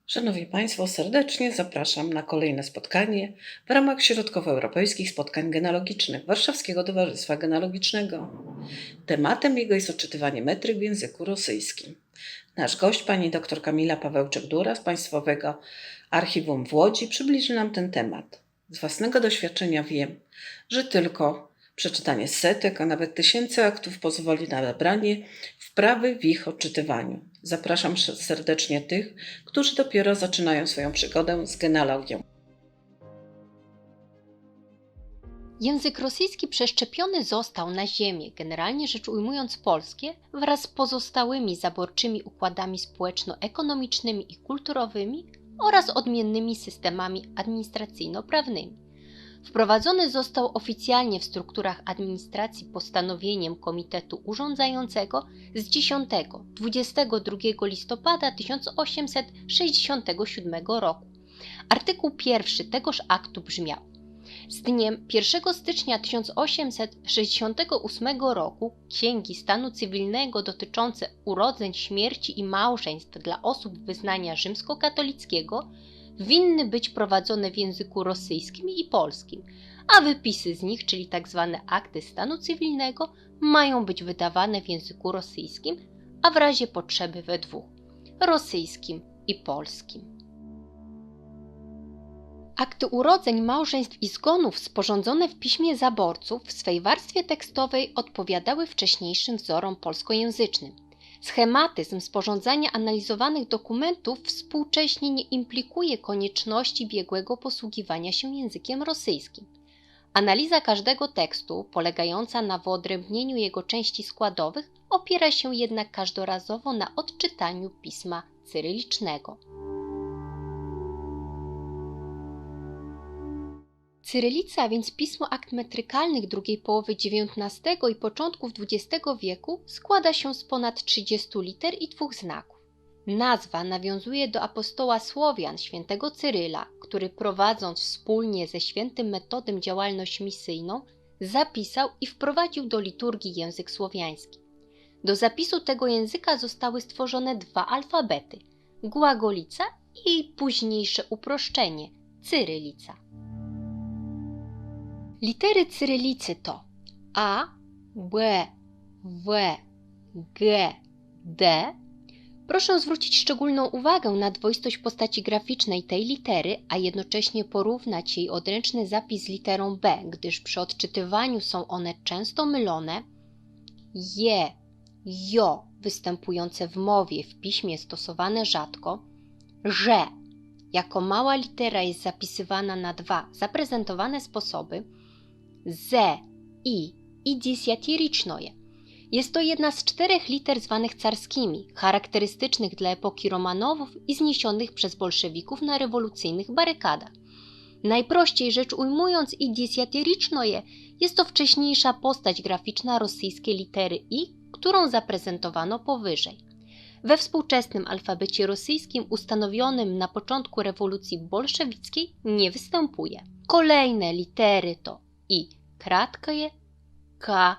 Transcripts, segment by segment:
Szanowni Państwo, serdecznie zapraszam na kolejne spotkanie w ramach Środkowoeuropejskich Spotkań Genealogicznych Warszawskiego Towarzystwa Genealogicznego. Tematem jego jest odczytywanie metryk w języku rosyjskim. Nasz gość, pani dr Kamila Pawełczyk-Dura z Państwowego Archiwum w Łodzi, przybliży nam ten temat. Z własnego doświadczenia wiem, że tylko przeczytanie setek, a nawet tysięcy aktów pozwoli na nabranie wprawy w ich odczytywaniu. Zapraszam serdecznie tych, którzy dopiero zaczynają swoją przygodę z genealogią. Język rosyjski przeszczepiony został na ziemię, generalnie rzecz ujmując polskie, wraz z pozostałymi zaborczymi układami społeczno-ekonomicznymi i kulturowymi oraz odmiennymi systemami administracyjno-prawnymi. Wprowadzony został oficjalnie w strukturach administracji postanowieniem Komitetu Urządzającego z 10-22 listopada 1867 roku. Artykuł 1 tegoż aktu brzmiał: z dniem 1 stycznia 1868 roku księgi stanu cywilnego dotyczące urodzeń, śmierci i małżeństw dla osób wyznania rzymskokatolickiego winny być prowadzone w języku rosyjskim i polskim, a wypisy z nich, czyli tzw. akty stanu cywilnego, mają być wydawane w języku rosyjskim, a w razie potrzeby we dwóch – rosyjskim i polskim. Akty urodzeń, małżeństw i zgonów sporządzone w piśmie zaborców w swej warstwie tekstowej odpowiadały wcześniejszym wzorom polskojęzycznym. Schematyzm sporządzania analizowanych dokumentów współcześnie nie implikuje konieczności biegłego posługiwania się językiem rosyjskim. Analiza każdego tekstu, polegająca na wyodrębnieniu jego części składowych, opiera się jednak każdorazowo na odczytaniu pisma cyrylicznego. Cyrylica, a więc pismo akt metrykalnych drugiej połowy XIX i początków XX wieku, składa się z ponad 30 liter i 2 znaków. Nazwa nawiązuje do apostoła Słowian, świętego Cyryla, który prowadząc wspólnie ze świętym Metodem działalność misyjną, zapisał i wprowadził do liturgii język słowiański. Do zapisu tego języka zostały stworzone 2 alfabety – głagolica i jej późniejsze uproszczenie – cyrylica. Litery cyrylicy to A, B, W, G, D. Proszę zwrócić szczególną uwagę na dwoistość postaci graficznej tej litery, a jednocześnie porównać jej odręczny zapis z literą B, gdyż przy odczytywaniu są one często mylone. Je, jo występujące w mowie, w piśmie stosowane rzadko. Że jako mała litera jest zapisywana na 2 zaprezentowane sposoby. Ze i dziesiętiricznoje. Jest to jedna z 4 liter zwanych carskimi, charakterystycznych dla epoki Romanowów i zniesionych przez bolszewików na rewolucyjnych barykadach. Najprościej rzecz ujmując, i dziesiętiricznoje jest to wcześniejsza postać graficzna rosyjskiej litery I, którą zaprezentowano powyżej. We współczesnym alfabecie rosyjskim ustanowionym na początku rewolucji bolszewickiej nie występuje. Kolejne litery to I kratkie, K,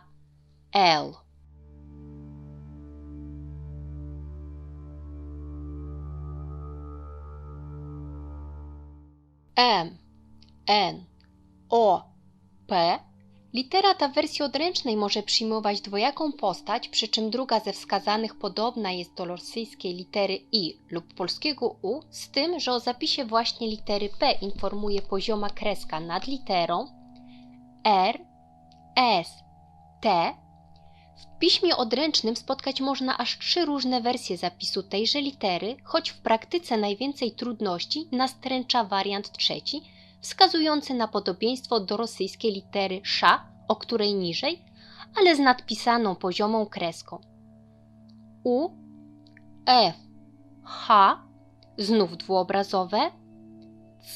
L. M, N, O, P. Litera ta w wersji odręcznej może przyjmować dwojaką postać, przy czym druga ze wskazanych podobna jest do rosyjskiej litery I lub polskiego U, z tym, że o zapisie właśnie litery P informuje pozioma kreska nad literą, R, S, T. W piśmie odręcznym spotkać można aż 3 różne wersje zapisu tejże litery, choć w praktyce najwięcej trudności nastręcza wariant trzeci, wskazujący na podobieństwo do rosyjskiej litery Sz, o której niżej, ale z nadpisaną poziomą kreską. U, F, H, znów dwuobrazowe,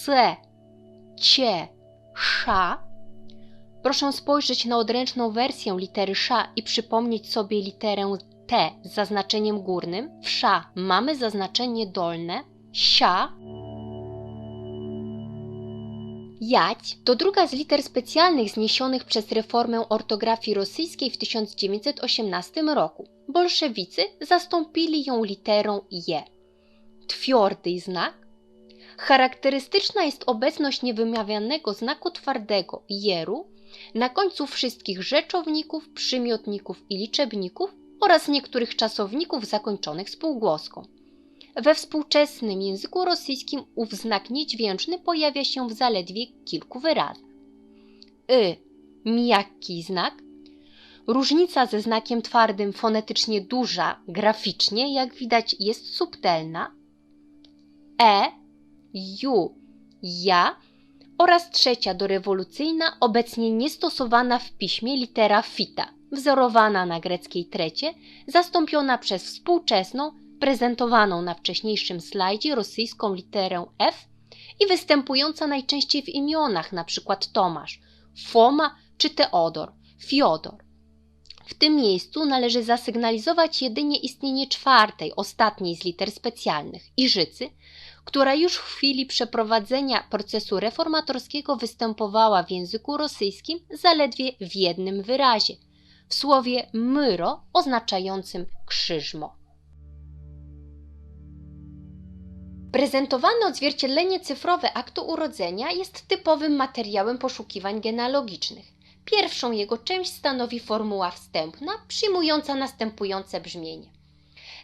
C, C, Sz. Proszę spojrzeć na odręczną wersję litery Sz i przypomnieć sobie literę T z zaznaczeniem górnym. W Sz mamy zaznaczenie dolne, Sia. Jać to druga z liter specjalnych zniesionych przez reformę ortografii rosyjskiej w 1918 roku. Bolszewicy zastąpili ją literą Je. Twardy znak Charakterystyczna jest obecność niewymawianego znaku twardego jeru na końcu wszystkich rzeczowników, przymiotników i liczebników oraz niektórych czasowników zakończonych spółgłoską. We współczesnym języku rosyjskim ów znak niedźwięczny pojawia się w zaledwie kilku wyrazach. Miękki znak. Różnica ze znakiem twardym fonetycznie duża, graficznie, jak widać, jest subtelna. Ja oraz trzecia dorewolucyjna, obecnie niestosowana w piśmie litera fita, wzorowana na greckiej trecie, zastąpiona przez współczesną, prezentowaną na wcześniejszym slajdzie rosyjską literę F i występująca najczęściej w imionach, np. Tomasz, Foma czy Teodor, Fiodor. W tym miejscu należy zasygnalizować jedynie istnienie czwartej, ostatniej z liter specjalnych, iżycy, która już w chwili przeprowadzenia procesu reformatorskiego występowała w języku rosyjskim zaledwie w jednym wyrazie, w słowie myro oznaczającym krzyżmo. Prezentowane odzwierciedlenie cyfrowe aktu urodzenia jest typowym materiałem poszukiwań genealogicznych. Pierwszą jego część stanowi formuła wstępna, przyjmująca następujące brzmienie.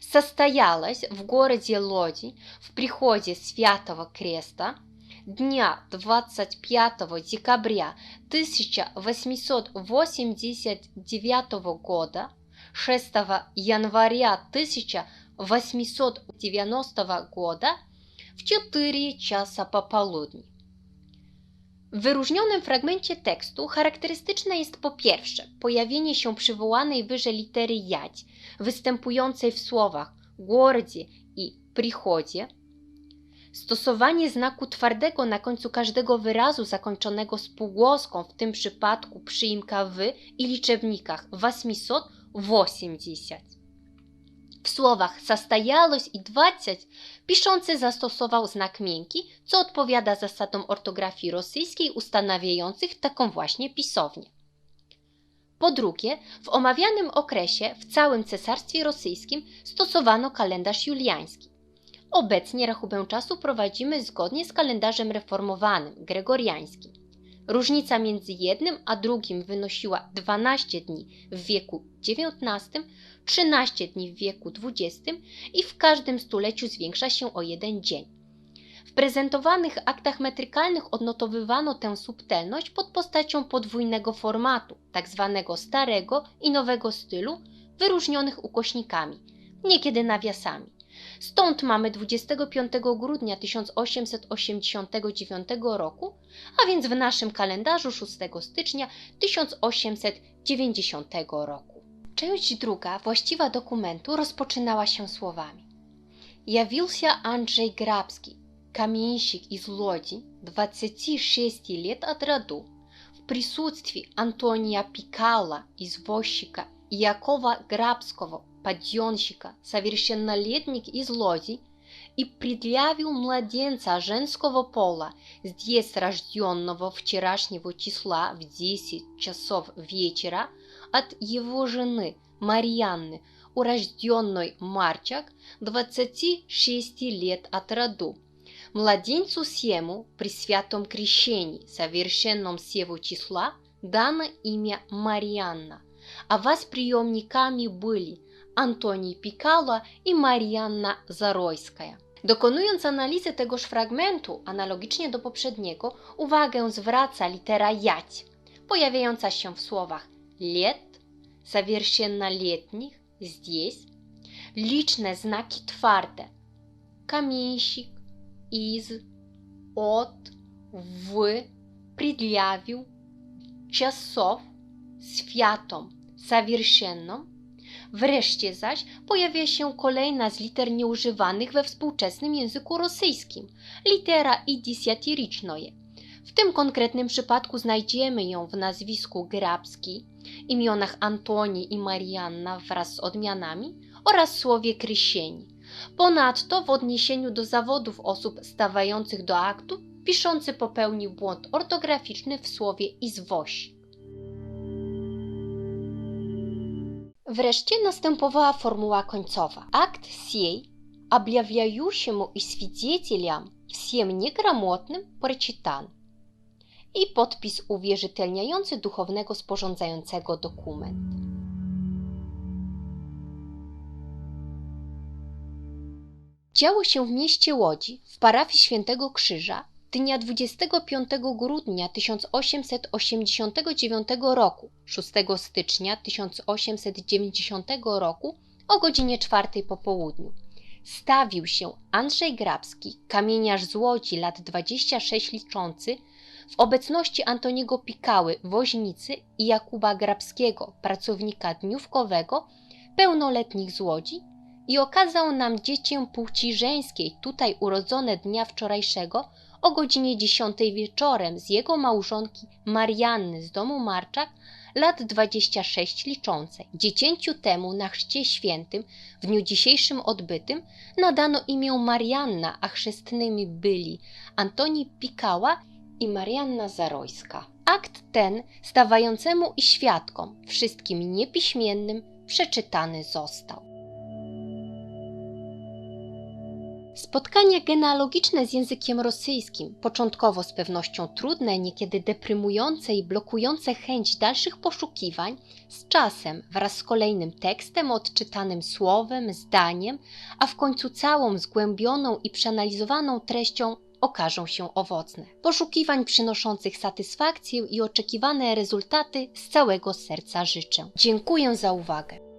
Состоялось в городе Лоди в приходе Святого Креста дня 25 декабря 1889 года, 6 января 1890 года w 4 часа пополудни. W wyróżnionym fragmencie tekstu charakterystyczne jest po pierwsze pojawienie się przywołanej wyżej litery jać, występującej w słowach gороде i приходе, stosowanie znaku twardego na końcu każdego wyrazu zakończonego spółgłoską, w tym przypadku przyimka wy i liczebnikach 880. W słowach состоялось i 20 piszący zastosował znak miękki, co odpowiada zasadom ortografii rosyjskiej ustanawiających taką właśnie pisownię. Po drugie, w omawianym okresie w całym Cesarstwie Rosyjskim stosowano kalendarz juliański. Obecnie rachubę czasu prowadzimy zgodnie z kalendarzem reformowanym, gregoriańskim. Różnica między jednym a drugim wynosiła 12 dni w wieku XIX, 13 dni w wieku XX i w każdym stuleciu zwiększa się o jeden dzień. W prezentowanych aktach metrykalnych odnotowywano tę subtelność pod postacią podwójnego formatu, tzw. starego i nowego stylu, wyróżnionych ukośnikami, niekiedy nawiasami. Stąd mamy 25 grudnia 1889 roku, a więc w naszym kalendarzu 6 stycznia 1890 roku. Część druga, właściwa dokumentu, rozpoczynała się słowami. Явился Andrzej Grabski, каменщик из Лоди, 26 лет от роду, в присутствии Антония Пикала, извозчика, и Якова Грабского, подъемщика, совершеннолетних из Лоди, и предъявил младенца женского пола, здесь рожденного вчерашнего числа в 10 часов вечера от его жены Марьянны, урожденной Марчак, 26 лет от роду. Младенцу сему при святом крещении, совершенном сего числа, дано имя Марьянна, а восприемниками были Антоний Пикало i Marianna Zarojska. Dokonując analizy tegoż fragmentu, analogicznie do poprzedniego, uwagę zwraca litera jać, pojawiająca się w słowach лет, совершеннолетних, здесь, liczne znaki twarde, каменщик, из, от, в, предъявил, часов, światą, совершенном. Wreszcie zaś pojawia się kolejna z liter nieużywanych we współczesnym języku rosyjskim, litera i dziesiatyrycznoje. W tym konkretnym przypadku znajdziemy ją w nazwisku Grabski, imionach Antoni i Marianna wraz z odmianami oraz słowie Krysieni. Ponadto w odniesieniu do zawodów osób stawających do aktu, piszący popełnił błąd ortograficzny w słowie izwoś. Wreszcie następowała formuła końcowa. Akt сей, объявляющему и свидетелям, всем неграмотным, прочитан. I podpis uwierzytelniający duchownego sporządzającego dokument. Działo się w mieście Łodzi, w parafii Świętego Krzyża, dnia 25 grudnia 1889 roku, 6 stycznia 1890 roku o godzinie 4 po południu. Stawił się Andrzej Grabski, kamieniarz z Łodzi, lat 26 liczący, w obecności Antoniego Pikały, woźnicy i Jakuba Grabskiego, pracownika dniówkowego, pełnoletnich z Łodzi, i okazał nam dziecię płci żeńskiej, tutaj urodzone dnia wczorajszego, o godzinie 10 wieczorem z jego małżonki Marianny z domu Marczak, lat 26 liczącej. Dziecięciu temu na chrzcie świętym, w dniu dzisiejszym odbytym, nadano imię Marianna, a chrzestnymi byli Antoni Pikała i Marianna Zarojska. Akt ten stawającemu i świadkom, wszystkim niepiśmiennym, przeczytany został. Spotkania genealogiczne z językiem rosyjskim, początkowo z pewnością trudne, niekiedy deprymujące i blokujące chęć dalszych poszukiwań, z czasem wraz z kolejnym tekstem, odczytanym słowem, zdaniem, a w końcu całą zgłębioną i przeanalizowaną treścią okażą się owocne. Poszukiwań przynoszących satysfakcję i oczekiwane rezultaty z całego serca życzę. Dziękuję za uwagę.